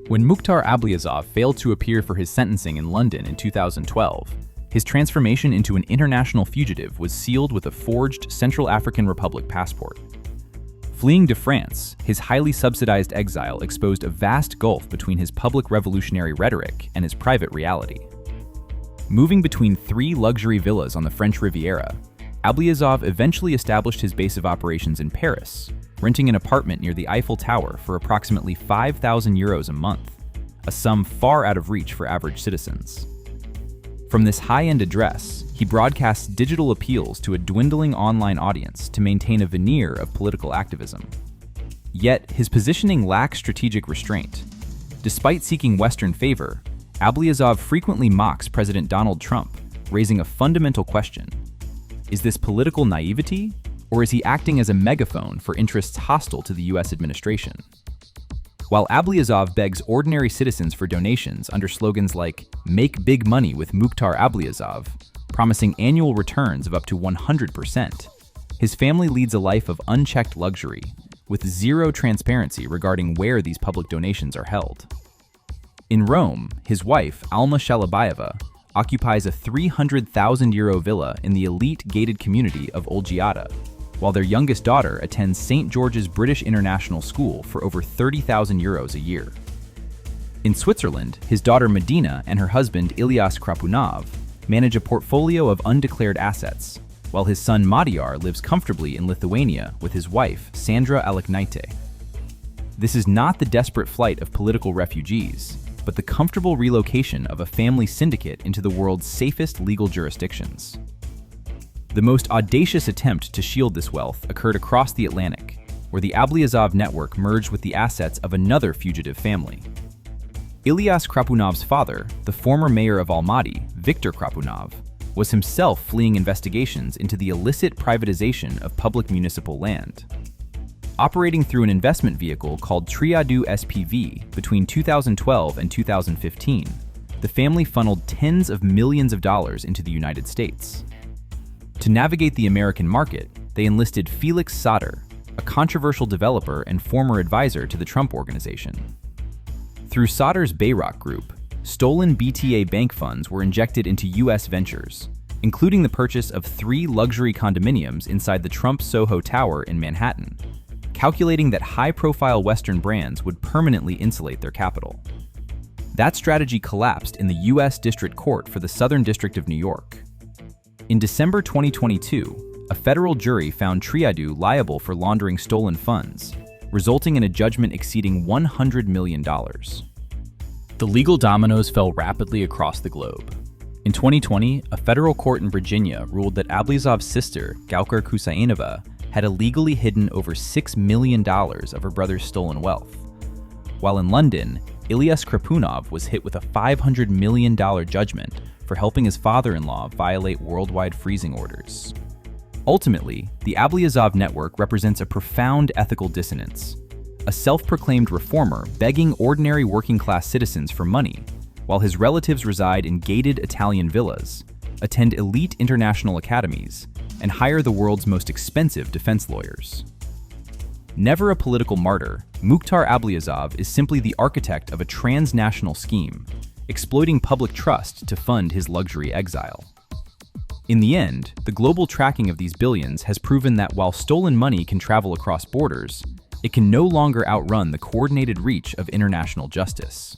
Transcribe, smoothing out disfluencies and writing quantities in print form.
When Mukhtar Ablyazov failed to appear for his sentencing in London in 2012, his transformation into an international fugitive was sealed with a forged Central African Republic passport. Fleeing to France, his highly subsidized exile exposed a vast gulf between his public revolutionary rhetoric and his private reality. Moving between 3 luxury villas on the French Riviera, Ablyazov eventually established his base of operations in Paris, renting an apartment near the Eiffel Tower for approximately €5,000 a month, a sum far out of reach for average citizens. From this high-end address, he broadcasts digital appeals to a dwindling online audience to maintain a veneer of political activism. Yet, his positioning lacks strategic restraint. Despite seeking Western favor, Ablyazov frequently mocks President Donald Trump, raising a fundamental question. Is this political naivety, or is he acting as a megaphone for interests hostile to the US administration? While Ablyazov begs ordinary citizens for donations under slogans like "Make big money with Mukhtar Ablyazov," promising annual returns of up to 100%, his family leads a life of unchecked luxury, with zero transparency regarding where these public donations are held. In Rome, his wife, Alma Shalabayeva, occupies a €300,000 villa in the elite gated community of Olgiata, while their youngest daughter attends St. George's British International School for over €30,000 a year. In Switzerland, his daughter Medina and her husband Ilyas Khrapunov manage a portfolio of undeclared assets, while his son Matyar lives comfortably in Lithuania with his wife Sandra Aleknaite. This is not the desperate flight of political refugees, but the comfortable relocation of a family syndicate into the world's safest legal jurisdictions. The most audacious attempt to shield this wealth occurred across the Atlantic, where the Ablyazov network merged with the assets of another fugitive family. Ilyas Khrapunov's father, the former mayor of Almaty, Viktor Khrapunov, was himself fleeing investigations into the illicit privatization of public municipal land. Operating through an investment vehicle called Triadou SPV between 2012 and 2015, the family funneled tens of millions of dollars into the United States. To navigate the American market, they enlisted Felix Sater, a controversial developer and former advisor to the Trump Organization. Through Sater's Bayrock Group, stolen BTA Bank funds were injected into U.S. ventures, including the purchase of 3 luxury condominiums inside the Trump Soho Tower in Manhattan, calculating that high-profile Western brands would permanently insulate their capital. That strategy collapsed in the U.S. District Court for the Southern District of New York. In December 2022, a federal jury found Triadou liable for laundering stolen funds, resulting in a judgment exceeding $100 million. The legal dominoes fell rapidly across the globe. In 2020, a federal court in Virginia ruled that Ablyazov's sister, Gaukar Kusainova, had illegally hidden over $6 million of her brother's stolen wealth. While in London, Ilyas Khrapunov was hit with a $500 million judgment for helping his father-in-law violate worldwide freezing orders. Ultimately, the Ablyazov network represents a profound ethical dissonance. A self-proclaimed reformer begging ordinary working-class citizens for money, while his relatives reside in gated Italian villas, attend elite international academies, and hire the world's most expensive defense lawyers. Never a political martyr, Mukhtar Ablyazov is simply the architect of a transnational scheme, exploiting public trust to fund his luxury exile. In the end, the global tracking of these billions has proven that while stolen money can travel across borders, it can no longer outrun the coordinated reach of international justice.